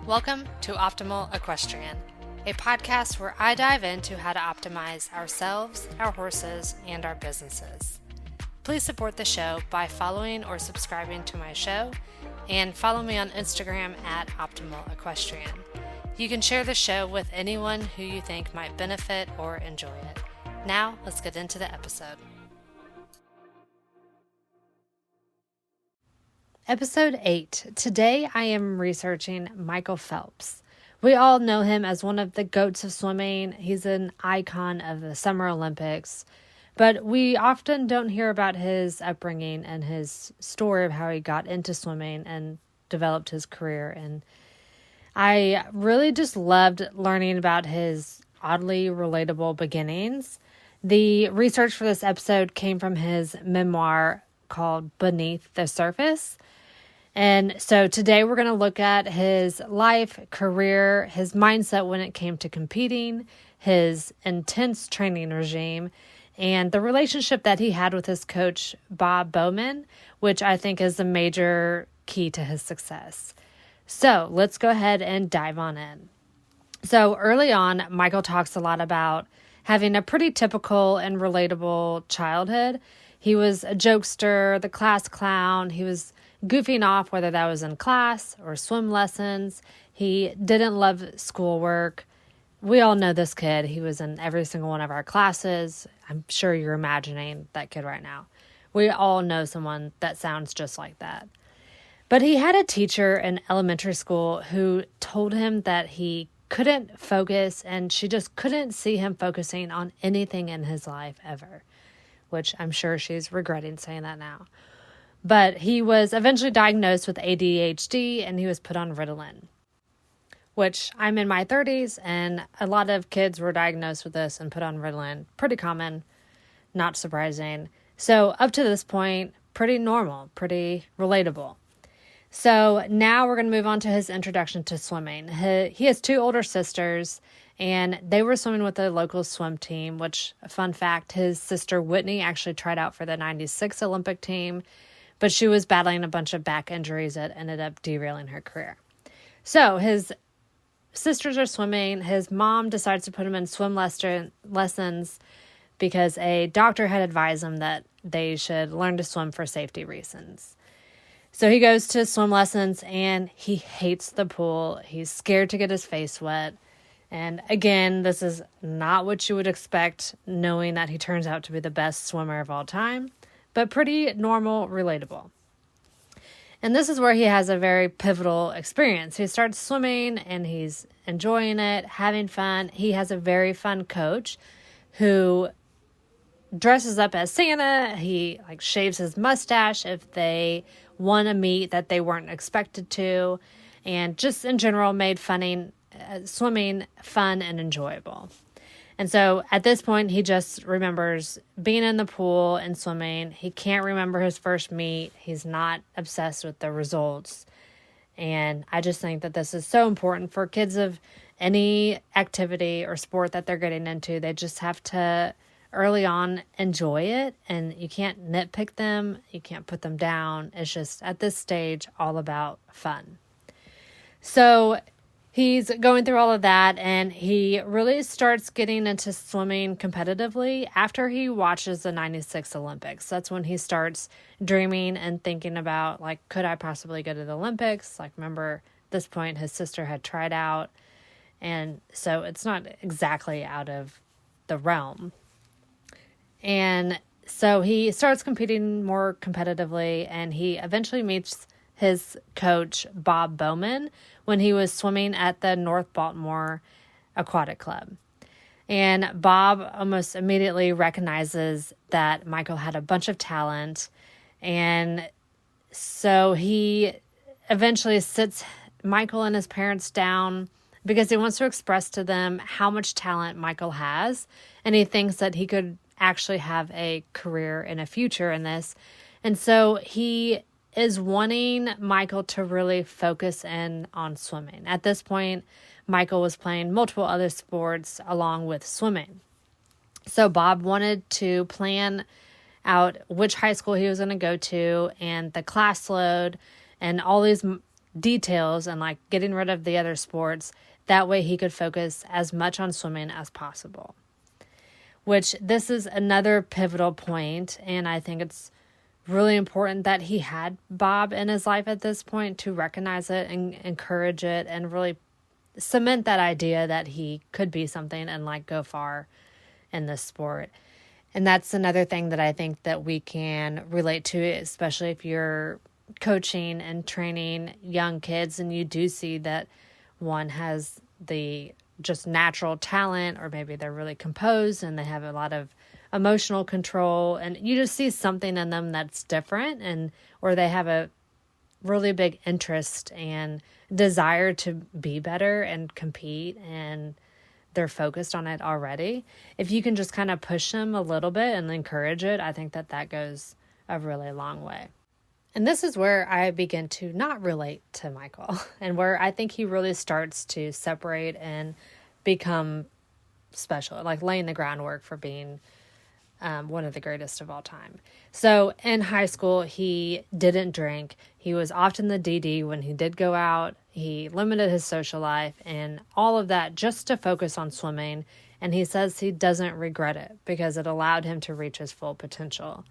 Welcome to Optimal Equestrian, a podcast where I dive into how to optimize ourselves, our horses, and our businesses. Please support the show by following or subscribing to my show, and follow me on Instagram at Optimal Equestrian. You can share the show with anyone who you think might benefit or enjoy it. Now, let's get into the episode. Episode 8. Today I am researching Michael Phelps. We all know him as one of the goats of swimming. He's an icon of the Summer Olympics, but we often don't hear about his upbringing and his story of how he got into swimming and developed his career. And I really just loved learning about his oddly relatable beginnings. The research for this episode came from his memoir called Beneath the Surface. And so today we're going to look at his life, career, his mindset when it came to competing, his intense training regime, and the relationship that he had with his coach, Bob Bowman, which I think is a major key to his success. So let's go ahead and dive on in. So early on, Michael talks a lot about having a pretty typical and relatable childhood. He was a jokester, the class clown. He was goofing off, whether that was in class or swim lessons. He didn't love schoolwork. We all know this kid. He was in every single one of our classes. I'm sure you're imagining that kid right now. We all know someone that sounds just like that. But he had a teacher in elementary school who told him that he couldn't focus, and she just couldn't see him focusing on anything in his life ever, which I'm sure she's regretting saying that now. But he was eventually diagnosed with ADHD, and he was put on Ritalin, which I'm in my 30s, and a lot of kids were diagnosed with this and put on Ritalin. Pretty common, not surprising. So up to this point, pretty normal, pretty relatable. So now we're going to move on to his introduction to swimming. He has two older sisters, and they were swimming with the local swim team, which, fun fact, his sister Whitney actually tried out for the 96 Olympic team, but she was battling a bunch of back injuries that ended up derailing her career. So his sisters are swimming. His mom decides to put him in swim lessons because a doctor had advised him that they should learn to swim for safety reasons. So he goes to swim lessons, and he hates the pool. He's scared to get his face wet. And again, this is not what you would expect, knowing that he turns out to be the best swimmer of all time, but pretty normal, relatable. And this is where he has a very pivotal experience. He starts swimming, and he's enjoying it, having fun. He has a very fun coach who dresses up as Santa. He shaves his mustache if they won a meet that they weren't expected to, and just in general made swimming fun and enjoyable. And so at this point, he just remembers being in the pool and swimming. He can't remember his first meet. He's not obsessed with the results. And I just think that this is so important for kids of any activity or sport that they're getting into. They just have to early on enjoy it, and you can't nitpick them. You can't put them down. It's just at this stage all about fun. So he's going through all of that, and he really starts getting into swimming competitively after he watches the 96 Olympics. That's when he starts dreaming and thinking about, could I possibly go to the Olympics? Remember, at this point, his sister had tried out, and so it's not exactly out of the realm. And so he starts competing more competitively, and he eventually meets his coach, Bob Bowman, when he was swimming at the North Baltimore Aquatic Club. And Bob almost immediately recognizes that Michael had a bunch of talent. And so he eventually sits Michael and his parents down because he wants to express to them how much talent Michael has. And he thinks that he could actually have a career and a future in this. And so he is wanting Michael to really focus in on swimming. At this point, Michael was playing multiple other sports along with swimming. So Bob wanted to plan out which high school he was going to go to and the class load and all these details and like getting rid of the other sports. That way he could focus as much on swimming as possible. Which this is another pivotal point, and I think it's really important that he had Bob in his life at this point to recognize it and encourage it and really cement that idea that he could be something and like go far in this sport. And that's another thing that I think that we can relate to, especially if you're coaching and training young kids and you do see that one has the just natural talent, or maybe they're really composed and they have a lot of emotional control, and you just see something in them that's different, and or they have a really big interest and desire to be better and compete, and they're focused on it already. If you can just kind of push them a little bit and encourage it, I think that that goes a really long way. And this is where I begin to not relate to Michael, and where I think he really starts to separate and become special, like laying the groundwork for being one of the greatest of all time. So in high school, he didn't drink. He was often the DD when he did go out. He limited his social life and all of that just to focus on swimming. And he says he doesn't regret it because it allowed him to reach his full potential.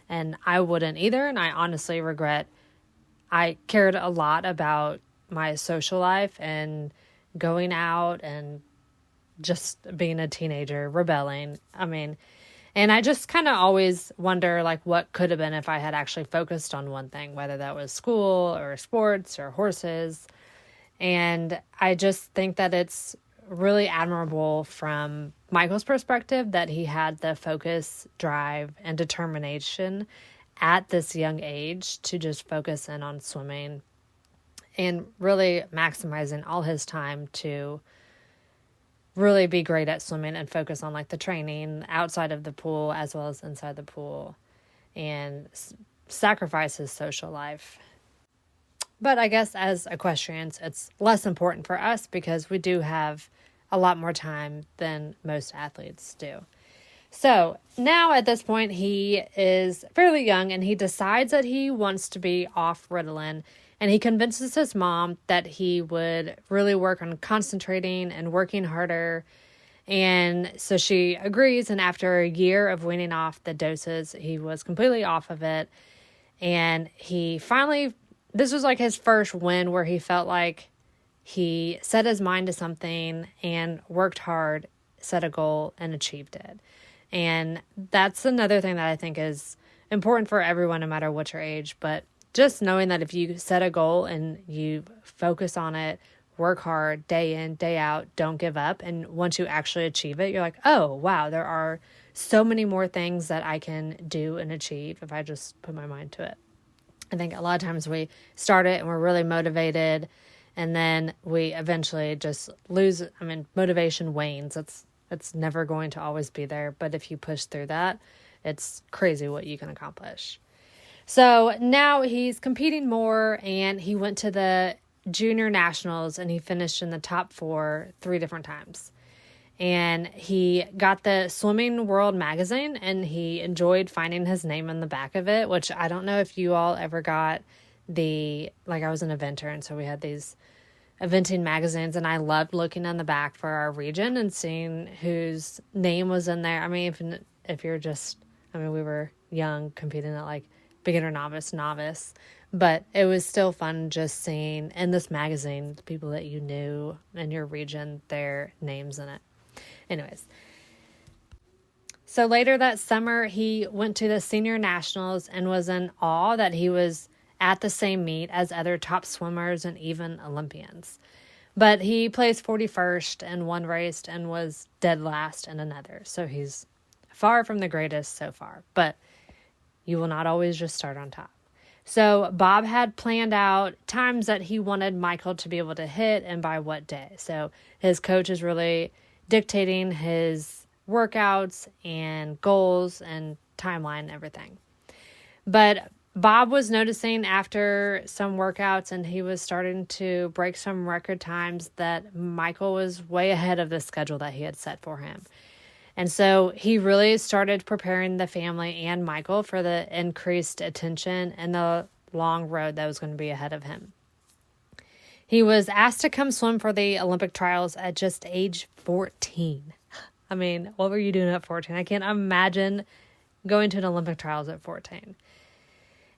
And I wouldn't either. And I honestly regret, I cared a lot about my social life and going out and just being a teenager, rebelling. And I just kind of always wonder like what could have been if I had actually focused on one thing, whether that was school or sports or horses. And I just think that it's really admirable from Michael's perspective that he had the focus, drive, and determination at this young age to just focus in on swimming and really maximizing all his time to really be great at swimming and focus on like the training outside of the pool as well as inside the pool, and sacrifice his social life. But I guess as equestrians, it's less important for us because we do have a lot more time than most athletes do. So now at this point, he is fairly young and he decides that he wants to be off Ritalin, and he convinces his mom that he would really work on concentrating and working harder. And so she agrees, and after a year of weaning off the doses, he was completely off of it. And he finally, this was like his first win where he felt like he set his mind to something and worked hard, set a goal, and achieved it. And that's another thing that I think is important for everyone, no matter what your age. But just knowing that if you set a goal and you focus on it, work hard, day in, day out, don't give up. And once you actually achieve it, you're like, oh, wow, there are so many more things that I can do and achieve if I just put my mind to it. I think a lot of times we start it and we're really motivated, and then we eventually just lose. Motivation wanes. It's never going to always be there. But if you push through that, it's crazy what you can accomplish. So now he's competing more, and he went to the junior nationals and he finished in the top 4 3 different times. And he got the Swimming World magazine, and he enjoyed finding his name on the back of it, which I don't know if you all ever got I was an eventer, and so we had these eventing magazines, and I loved looking on the back for our region and seeing whose name was in there. If you're just, we were young, competing at like beginner, novice, but it was still fun just seeing in this magazine the people that you knew in your region, their names in it. Anyways, so later that summer, he went to the senior nationals and was in awe that he was at the same meet as other top swimmers and even Olympians. But he placed 41st in one race and was dead last in another. So he's far from the greatest so far, but you will not always just start on top. So Bob had planned out times that he wanted Michael to be able to hit and by what day. So his coach is really dictating his workouts and goals and timeline and everything. But Bob was noticing after some workouts, and he was starting to break some record times, that Michael was way ahead of the schedule that he had set for him. And so he really started preparing the family and Michael for the increased attention and the long road that was going to be ahead of him. He was asked to come swim for the Olympic trials at just age 14. I mean, what were you doing at 14? I can't imagine going to an Olympic trials at 14.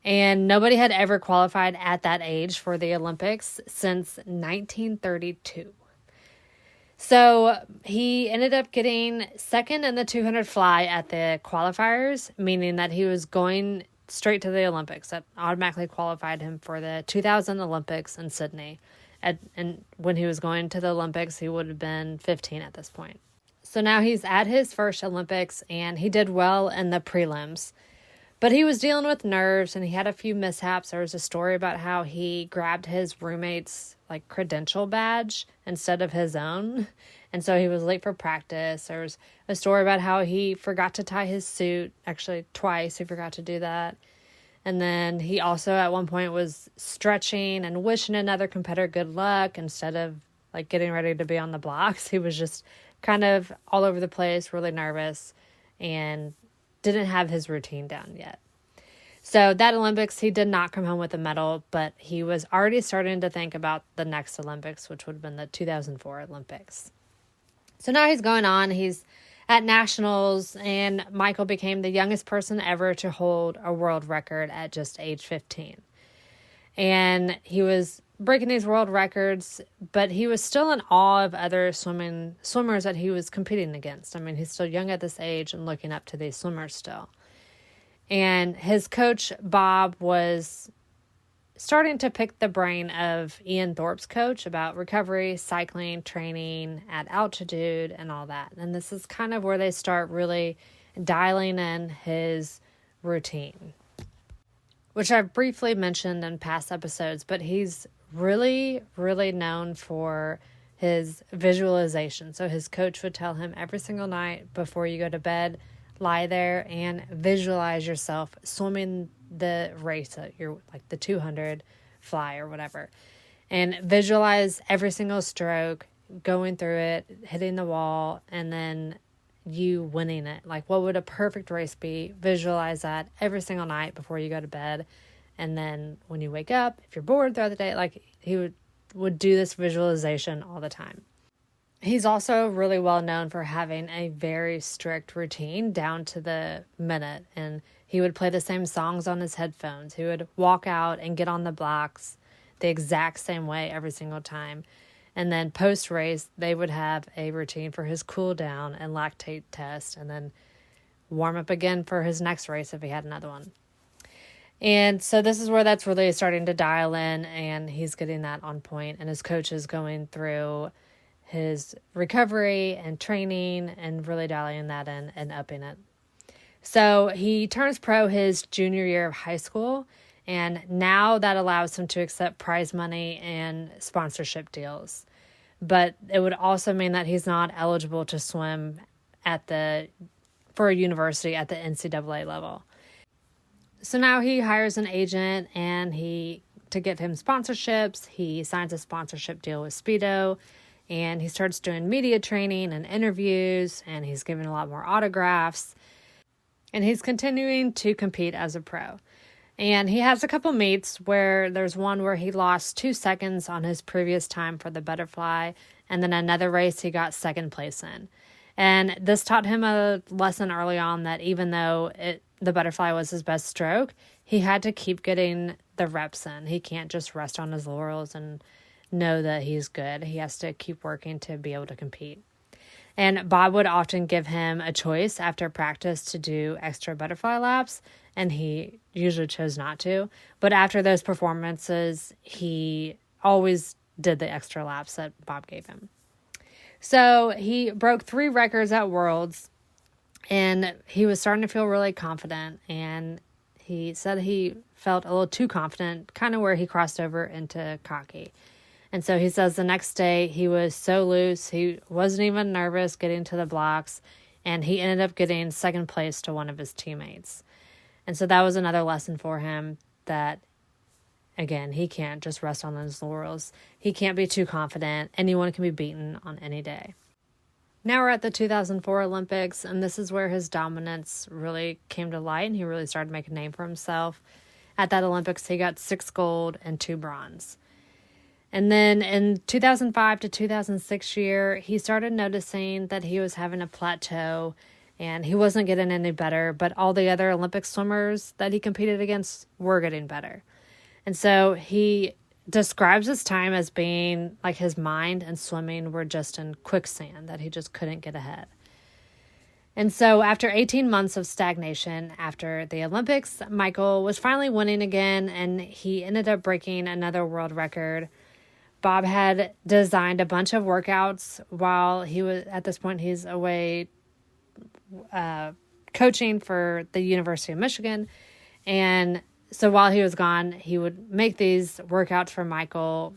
And nobody had ever qualified at that age for the Olympics since 1932. So he ended up getting second in the 200 fly at the qualifiers, meaning that he was going straight to the Olympics. That automatically qualified him for the 2000 Olympics in Sydney. And when he was going to the Olympics, he would have been 15 at this point. So now he's at his first Olympics, and he did well in the prelims. But he was dealing with nerves, and he had a few mishaps. There was a story about how he grabbed his roommate's credential badge instead of his own. And so he was late for practice. There was a story about how he forgot to tie his suit. Actually, twice he forgot to do that. And then he also at one point was stretching and wishing another competitor good luck instead of getting ready to be on the blocks. He was just kind of all over the place, really nervous, and didn't have his routine down yet. So that Olympics, he did not come home with a medal, but he was already starting to think about the next Olympics, which would have been the 2004 Olympics. So now he's going on. He's at nationals, and Michael became the youngest person ever to hold a world record at just age 15. And he was breaking these world records, but he was still in awe of other swimmers that he was competing against. I mean, he's still young at this age and looking up to these swimmers still. And his coach, Bob, was starting to pick the brain of Ian Thorpe's coach about recovery, cycling, training at altitude, and all that. And this is kind of where they start really dialing in his routine, which I've briefly mentioned in past episodes, but he's really, really known for his visualization. So his coach would tell him every single night before you go to bed, lie there and visualize yourself swimming the race that you're the 200 fly or whatever, and visualize every single stroke, going through it, hitting the wall, and then you winning it. What would a perfect race be? Visualize that every single night before you go to bed. And then when you wake up, if you're bored throughout the day, he would do this visualization all the time. He's also really well known for having a very strict routine down to the minute. And he would play the same songs on his headphones. He would walk out and get on the blocks the exact same way every single time. And then post-race, they would have a routine for his cool down and lactate test, and then warm up again for his next race if he had another one. And so this is where that's really starting to dial in, and he's getting that on point. And his coach is going through his recovery and training and really dialing that in and upping it. So he turns pro his junior year of high school, and now that allows him to accept prize money and sponsorship deals. But it would also mean that he's not eligible to swim for a university at the NCAA level. So now he hires an agent, and to get him sponsorships, he signs a sponsorship deal with Speedo, and he starts doing media training and interviews, and he's giving a lot more autographs, and he's continuing to compete as a pro. And he has a couple meets where there's one where he lost 2 seconds on his previous time for the butterfly, and then another race he got second place in. And this taught him a lesson early on that even though the butterfly was his best stroke, he had to keep getting the reps in. He can't just rest on his laurels and know that he's good. He has to keep working to be able to compete. And Bob would often give him a choice after practice to do extra butterfly laps, and he usually chose not to. But after those performances, he always did the extra laps that Bob gave him. So he broke 3 records at Worlds, and he was starting to feel really confident, and he said he felt a little too confident, kind of where he crossed over into cocky. And so he says the next day he was so loose, he wasn't even nervous getting to the blocks, and he ended up getting second place to one of his teammates. And so that was another lesson for him that, again, he can't just rest on his laurels. He can't be too confident. Anyone can be beaten on any day. Now we're at the 2004 Olympics, and this is where his dominance really came to light, and he really started making a name for himself. At that Olympics, he got 6 gold and 2 bronze. And then in 2005 to 2006 year, he started noticing that he was having a plateau and he wasn't getting any better, but all the other Olympic swimmers that he competed against were getting better. And so he describes his time as being like his mind and swimming were just in quicksand, that he just couldn't get ahead. And so after 18 months of stagnation after the Olympics, Michael was finally winning again, and he ended up breaking another world record. Bob had designed a bunch of workouts while he was, at this point, he's away coaching for the University of Michigan. And so while he was gone, he would make these workouts for Michael,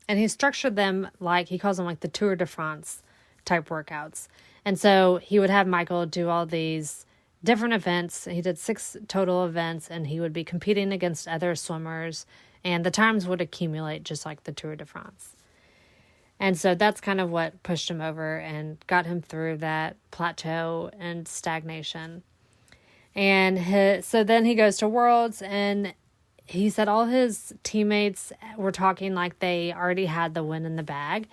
and he structured them like, he calls them like the Tour de France type workouts. And so he would have Michael do all these different events. He did 6 total events, and he would be competing against other swimmers, and the times would accumulate just like the Tour de France. And so that's kind of what pushed him over and got him through that plateau and stagnation. And so then he goes to Worlds, and he said all his teammates were talking like they already had the win in the bag.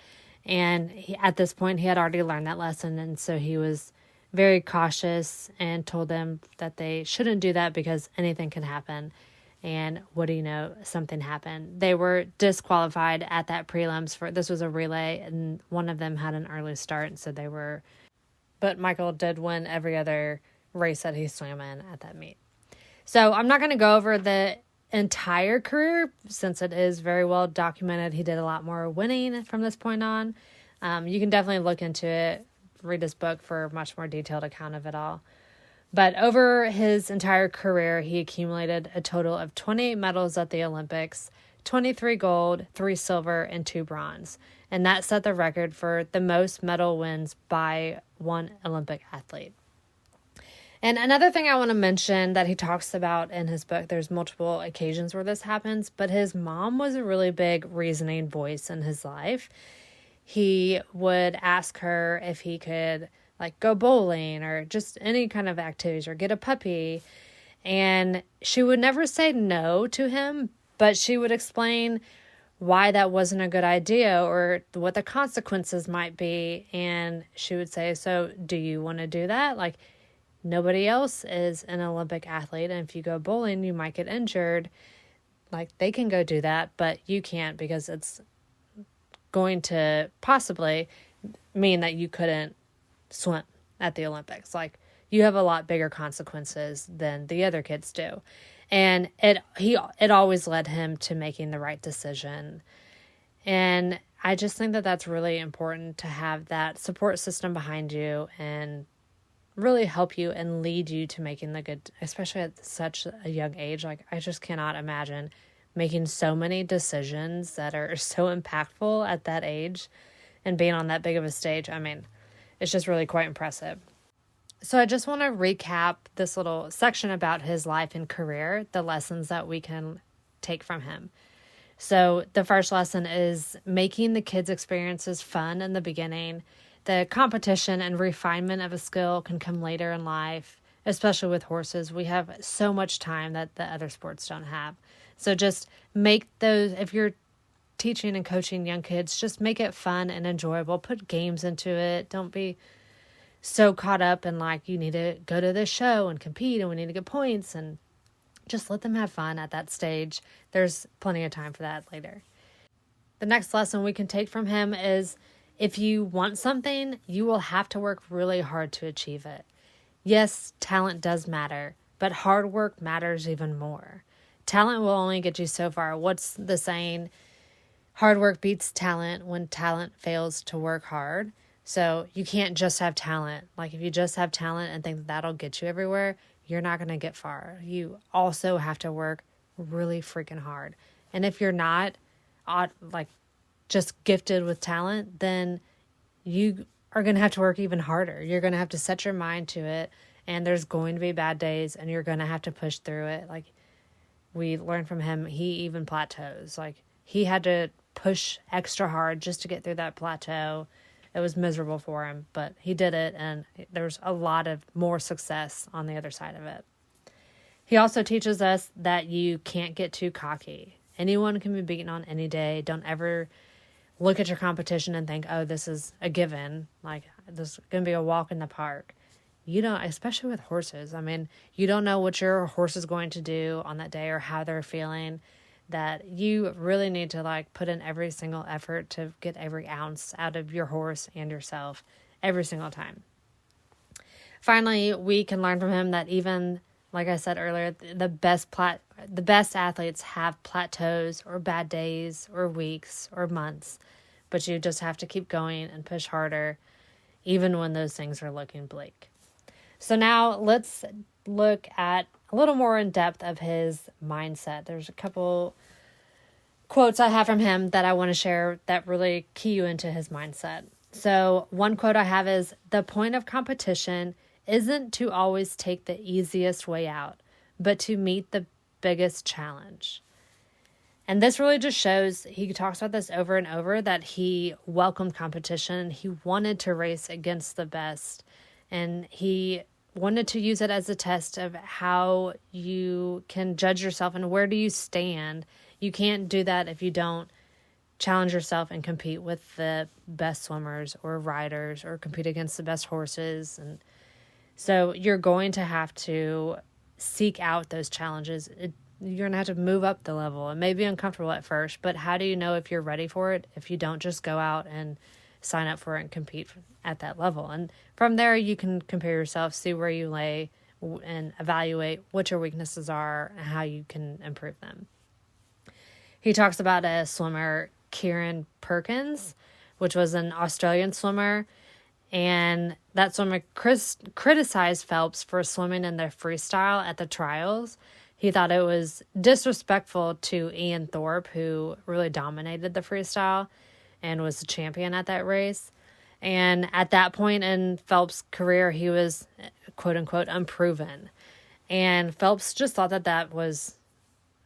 And at this point, he had already learned that lesson. And so he was very cautious and told them that they shouldn't do that because anything can happen. And what do you know? Something happened. They were disqualified at that prelims this was a relay, and one of them had an early start. And so but Michael did win every other race that he swam in at that meet. So I'm not going to go over the entire career since it is very well documented. He did a lot more winning from this point on. You can definitely look into it, read his book for a much more detailed account of it all. But over his entire career, he accumulated a total of 28 medals at the Olympics, 23 gold, 3 silver, and 2 bronze. And that set the record for the most medal wins by one Olympic athlete. And another thing I want to mention that he talks about in his book, there's multiple occasions where this happens, but his mom was a really big reasoning voice in his life. He would ask her if he could like go bowling or just any kind of activities or get a puppy. And she would never say no to him, but she would explain why that wasn't a good idea or what the consequences might be. And she would say, so do you want to do that? Like, nobody else is an Olympic athlete, and if you go bowling, you might get injured. Like, they can go do that, but you can't because it's going to possibly mean that you couldn't swim at the Olympics. Like, you have a lot bigger consequences than the other kids do. And it always led him to making the right decision. And I just think that that's really important to have that support system behind you and really help you and lead you to making the good, especially at such a young age. Like, I just cannot imagine making so many decisions that are so impactful at that age and being on that big of a stage. I mean, it's just really quite impressive. So I just want to recap this little section about his life and career, the lessons that we can take from him. So the first lesson is making the kids' experiences fun in the beginning. The competition and refinement of a skill can come later in life, especially with horses. We have so much time that the other sports don't have. So just make those, if you're teaching and coaching young kids, just make it fun and enjoyable. Put games into it. Don't be so caught up in like, you need to go to this show and compete and we need to get points, and just let them have fun at that stage. There's plenty of time for that later. The next lesson we can take from him is, if you want something, you will have to work really hard to achieve it. Yes, talent does matter, but hard work matters even more. Talent will only get you so far. What's the saying? Hard work beats talent when talent fails to work hard. So you can't just have talent. Like, if you just have talent and think that'll get you everywhere, you're not going to get far. You also have to work really freaking hard. And if you're not just gifted with talent, then you are going to have to work even harder. You're going to have to set your mind to it, and there's going to be bad days, and you're going to have to push through it. Like, we learned from him, he even plateaus. Like, he had to push extra hard just to get through that plateau. It was miserable for him, but he did it, and there's a lot of more success on the other side of it. He also teaches us that you can't get too cocky. Anyone can be beaten on any day. Don't ever look at your competition and think, oh, this is a given. Like, this is going to be a walk in the park. You don't, especially with horses. I mean, you don't know what your horse is going to do on that day or how they're feeling. That you really need to like put in every single effort to get every ounce out of your horse and yourself every single time. Finally, we can learn from him that even, like I said earlier, the best athletes have plateaus or bad days or weeks or months, but you just have to keep going and push harder even when those things are looking bleak. So now let's look at a little more in depth of his mindset. There's a couple quotes I have from him that I want to share that really key you into his mindset. So one quote I have is, "The point of competition isn't to always take the easiest way out, but to meet the biggest challenge." And this really just shows, he talks about this over and over, that he welcomed competition. He wanted to race against the best, and he wanted to use it as a test of how you can judge yourself and where do you stand. You can't do that if you don't challenge yourself and compete with the best swimmers or riders or compete against the best horses. And so you're going to have to seek out those challenges. You're going to have to move up the level. It may be uncomfortable at first, but how do you know if you're ready for it if you don't just go out and sign up for it and compete at that level? And from there, you can compare yourself, see where you lay, and evaluate what your weaknesses are and how you can improve them. He talks about a swimmer, Kieran Perkins, which was an Australian swimmer, and that swimmer criticized Phelps for swimming in their freestyle at the trials. He thought it was disrespectful to Ian Thorpe, who really dominated the freestyle and was the champion at that race. And at that point in Phelps' career, he was, quote unquote, unproven. And Phelps just thought that was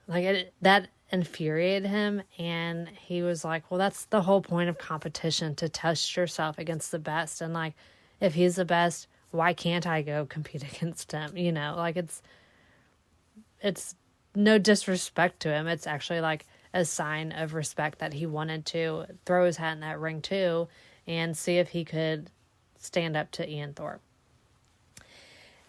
like that infuriated him. And he was like, well, that's the whole point of competition, to test yourself against the best. And like, if he's the best, why can't I go compete against him? You know, like it's no disrespect to him. It's actually like a sign of respect that he wanted to throw his hat in that ring too and see if he could stand up to Ian Thorpe.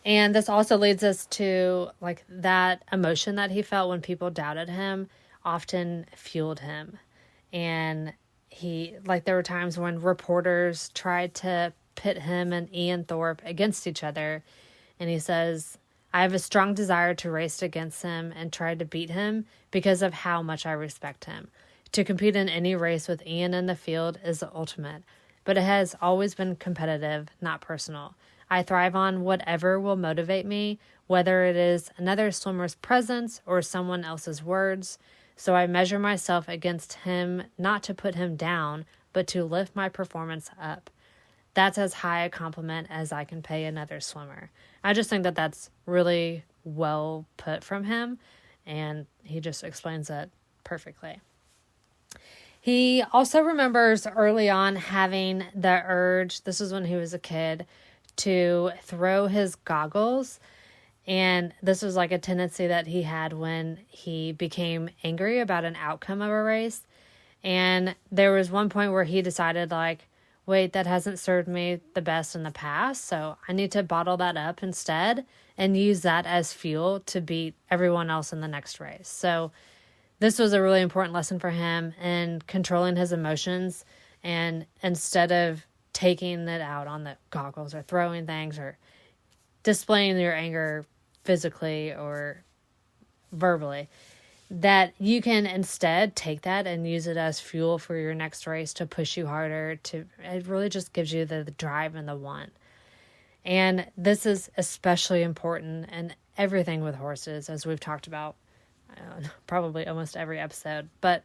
And this also leads us to like that emotion that he felt when people doubted him often fueled him. And there were times when reporters tried to pit him and Ian Thorpe against each other. And he says, "I have a strong desire to race against him and try to beat him because of how much I respect him. To compete in any race with Ian in the field is the ultimate, but it has always been competitive, not personal. I thrive on whatever will motivate me, whether it is another swimmer's presence or someone else's words. So I measure myself against him, not to put him down, but to lift my performance up. That's as high a compliment as I can pay another swimmer." I just think that that's really well put from him, and he just explains it perfectly. He also remembers early on having the urge, this is when he was a kid, to throw his goggles. And this was like a tendency that he had when he became angry about an outcome of a race. And there was one point where he decided like, wait, that hasn't served me the best in the past, so I need to bottle that up instead and use that as fuel to beat everyone else in the next race. So this was a really important lesson for him in controlling his emotions, and instead of taking it out on the goggles or throwing things or displaying your anger physically or verbally, that you can instead take that and use it as fuel for your next race to push you harder. It really just gives you the drive and the want. And this is especially important in everything with horses, as we've talked about probably almost every episode. But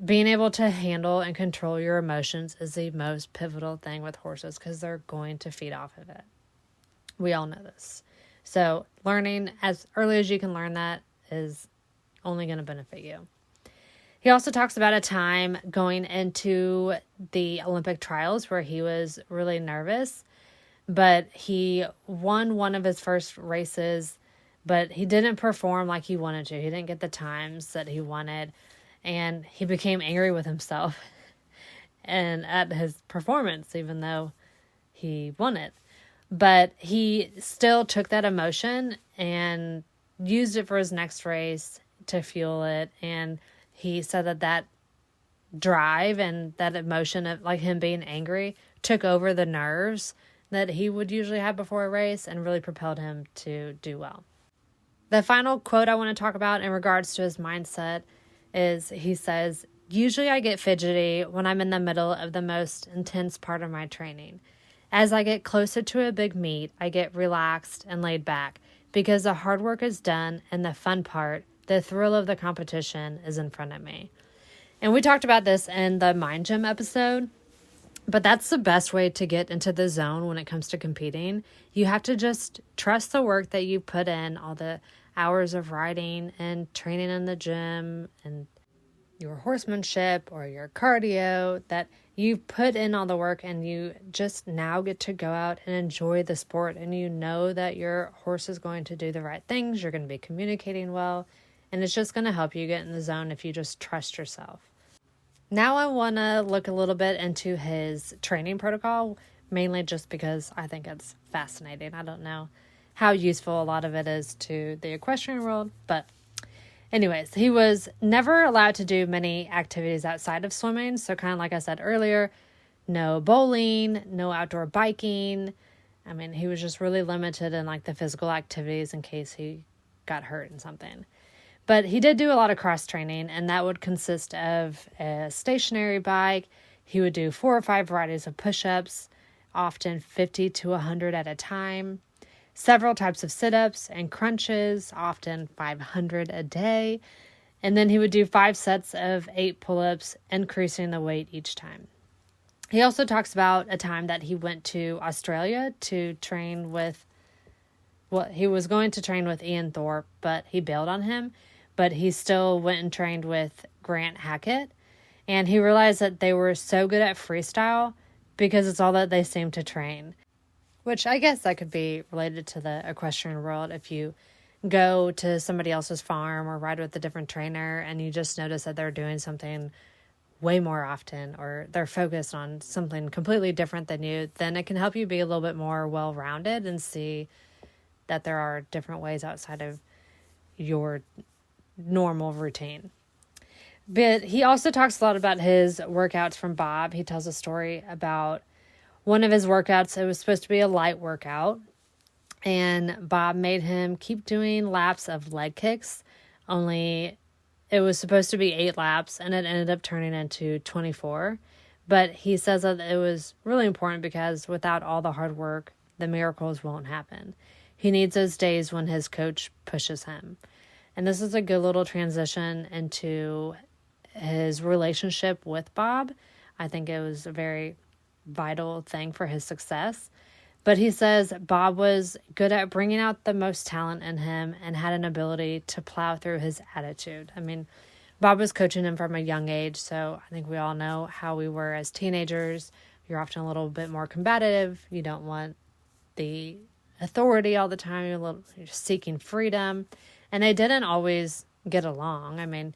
being able to handle and control your emotions is the most pivotal thing with horses, because they're going to feed off of it. We all know this. So learning as early as you can learn that is only going to benefit you. He also talks about a time going into the Olympic trials where he was really nervous, but he won one of his first races but he didn't perform like he wanted to. He didn't get the times that he wanted, and he became angry with himself and at his performance, even though he won it. But he still took that emotion and used it for his next race to fuel it. And he said that drive and that emotion of like him being angry took over the nerves that he would usually have before a race and really propelled him to do well. The final quote I want to talk about in regards to his mindset is he says, "Usually I get fidgety when I'm in the middle of the most intense part of my training. As I get closer to a big meet, I get relaxed and laid back because the hard work is done and the fun part, the thrill of the competition, is in front of me." And we talked about this in the Mind Gym episode, but that's the best way to get into the zone when it comes to competing. You have to just trust the work that you put in, all the hours of riding and training in the gym and your horsemanship or your cardio, that you put in all the work and you just now get to go out and enjoy the sport. And you know that your horse is going to do the right things. You're going to be communicating well. And it's just going to help you get in the zone if you just trust yourself. Now I want to look a little bit into his training protocol, mainly just because I think it's fascinating. I don't know how useful a lot of it is to the equestrian world, but anyways, he was never allowed to do many activities outside of swimming. So kind of like I said earlier, no bowling, no outdoor biking. I mean, he was just really limited in like the physical activities in case he got hurt in something. But he did do a lot of cross training, and that would consist of a stationary bike. He would do 4 or 5 varieties of push-ups, often 50 to 100 at a time. Several types of sit-ups and crunches, often 500 a day. And then he would do 5 sets of 8 pull-ups, increasing the weight each time. He also talks about a time that he went to Australia to train with, he was going to train with Ian Thorpe, but he bailed on him. But he still went and trained with Grant Hackett. And he realized that they were so good at freestyle because it's all that they seemed to train. Which I guess that could be related to the equestrian world. If you go to somebody else's farm or ride with a different trainer and you just notice that they're doing something way more often or they're focused on something completely different than you, then it can help you be a little bit more well-rounded and see that there are different ways outside of your normal routine. But he also talks a lot about his workouts from Bob. He tells a story about one of his workouts. It was supposed to be a light workout, and Bob made him keep doing laps of leg kicks, only it was supposed to be 8 laps, and it ended up turning into 24. But he says that it was really important because without all the hard work, the miracles won't happen. He needs those days when his coach pushes him. And this is a good little transition into his relationship with Bob. I think it was a very vital thing for his success. But he says Bob was good at bringing out the most talent in him and had an ability to plow through his attitude. I mean, Bob was coaching him from a young age, so I think we all know how we were as teenagers. You're often a little bit more combative. You don't want the authority all the time. You're seeking freedom. And they didn't always get along. I mean,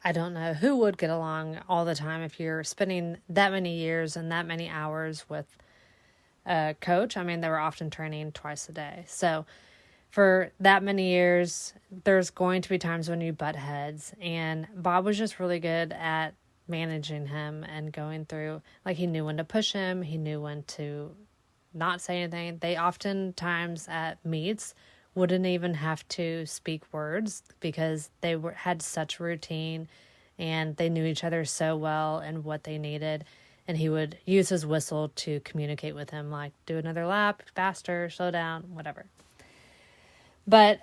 I don't know who would get along all the time if you're spending that many years and that many hours with a coach. I mean, they were often training twice a day. So for that many years, there's going to be times when you butt heads. And Bob was just really good at managing him and going through, like he knew when to push him. He knew when to not say anything. They oftentimes at meets wouldn't even have to speak words because they had such routine and they knew each other so well and what they needed. And he would use his whistle to communicate with him, like do another lap, faster, slow down, whatever. But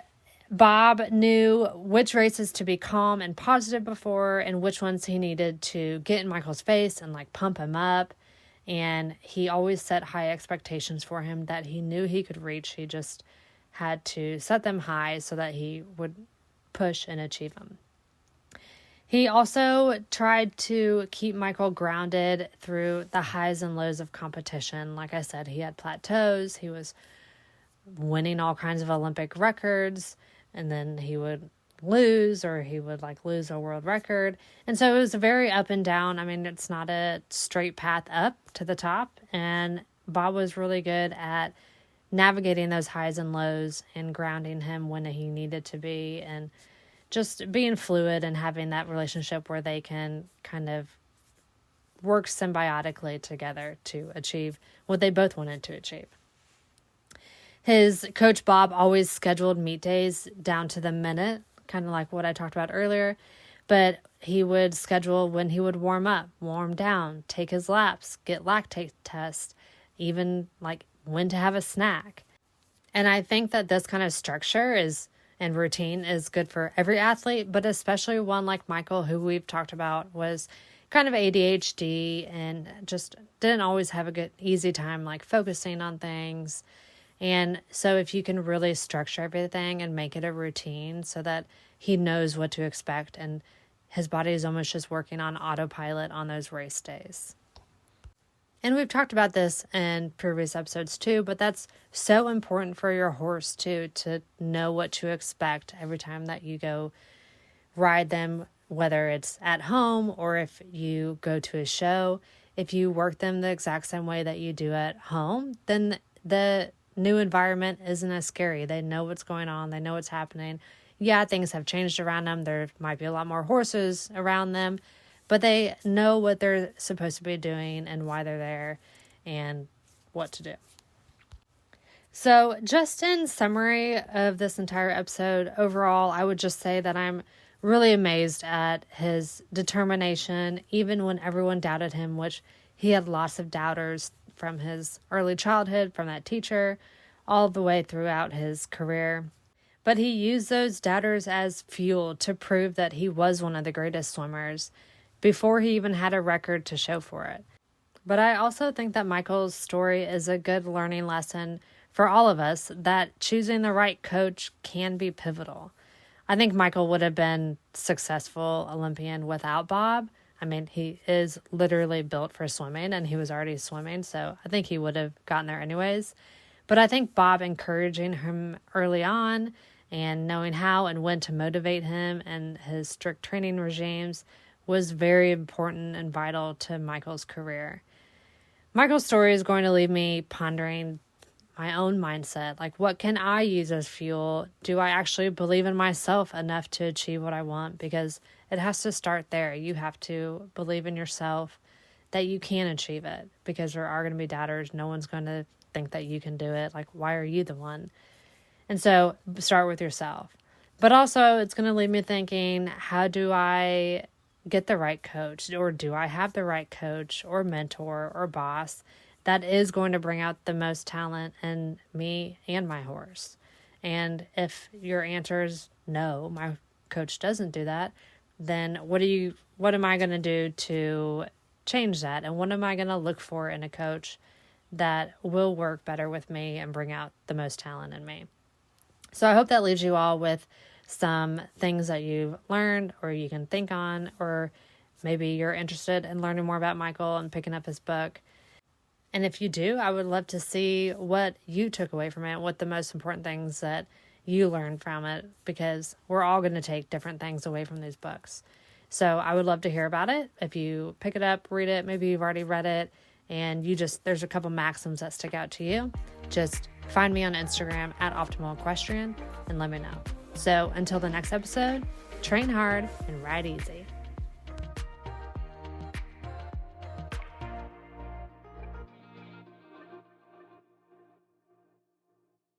Bob knew which races to be calm and positive before and which ones he needed to get in Michael's face and like pump him up. And he always set high expectations for him that he knew he could reach. He just had to set them high so that he would push and achieve them. He also tried to keep Michael grounded through the highs and lows of competition. Like I said, he had plateaus. He was winning all kinds of Olympic records, and then he would lose, or he would lose a world record. And so it was very up and down. I mean, it's not a straight path up to the top. And Bob was really good at navigating those highs and lows and grounding him when he needed to be, and just being fluid and having that relationship where they can kind of work symbiotically together to achieve what they both wanted to achieve. His coach Bob always scheduled meet days down to the minute, kind of like what I talked about earlier, but he would schedule when he would warm up, warm down, take his laps, get lactate tests, even when to have a snack. And I think that this kind of structure and routine is good for every athlete, but especially one like Michael, who we've talked about was kind of ADHD and just didn't always have a good, easy time focusing on things. And so if you can really structure everything and make it a routine so that he knows what to expect, and his body is almost just working on autopilot on those race days. And we've talked about this in previous episodes too, but that's so important for your horse too, to know what to expect every time that you go ride them, whether it's at home or if you go to a show. If you work them the exact same way that you do at home, then the new environment isn't as scary. They know what's going on. They know what's happening. Yeah, things have changed around them. There might be a lot more horses around them, but they know what they're supposed to be doing and why they're there and what to do. So just in summary of this entire episode, overall, I would just say that I'm really amazed at his determination, even when everyone doubted him, which he had lots of doubters from his early childhood, from that teacher, all the way throughout his career. But he used those doubters as fuel to prove that he was one of the greatest swimmers before he even had a record to show for it. But I also think that Michael's story is a good learning lesson for all of us, that choosing the right coach can be pivotal. I think Michael would have been successful Olympian without Bob. I mean, he is literally built for swimming, and he was already swimming, so I think he would have gotten there anyways. But I think Bob encouraging him early on and knowing how and when to motivate him and his strict training regimes was very important and vital to Michael's career. Michael's story is going to leave me pondering my own mindset. What can I use as fuel? Do I actually believe in myself enough to achieve what I want? Because it has to start there. You have to believe in yourself that you can achieve it, because there are going to be doubters. No one's going to think that you can do it. Why are you the one? And so start with yourself. But also it's going to leave me thinking, how do I get the right coach? Or do I have the right coach or mentor or boss that is going to bring out the most talent in me and my horse? And if your answer is no, my coach doesn't do that, then what am I going to do to change that? And what am I going to look for in a coach that will work better with me and bring out the most talent in me? So I hope that leaves you all with some things that you've learned or you can think on, or maybe you're interested in learning more about Michael and picking up his book. And if you do, I would love to see what you took away from it, what the most important things that you learned from it, because we're all going to take different things away from these books. So I would love to hear about it. If you pick it up, read it, maybe you've already read it, and there's a couple maxims that stick out to you, just find me on Instagram at Optimal Equestrian and let me know. So until the next episode, train hard and ride easy.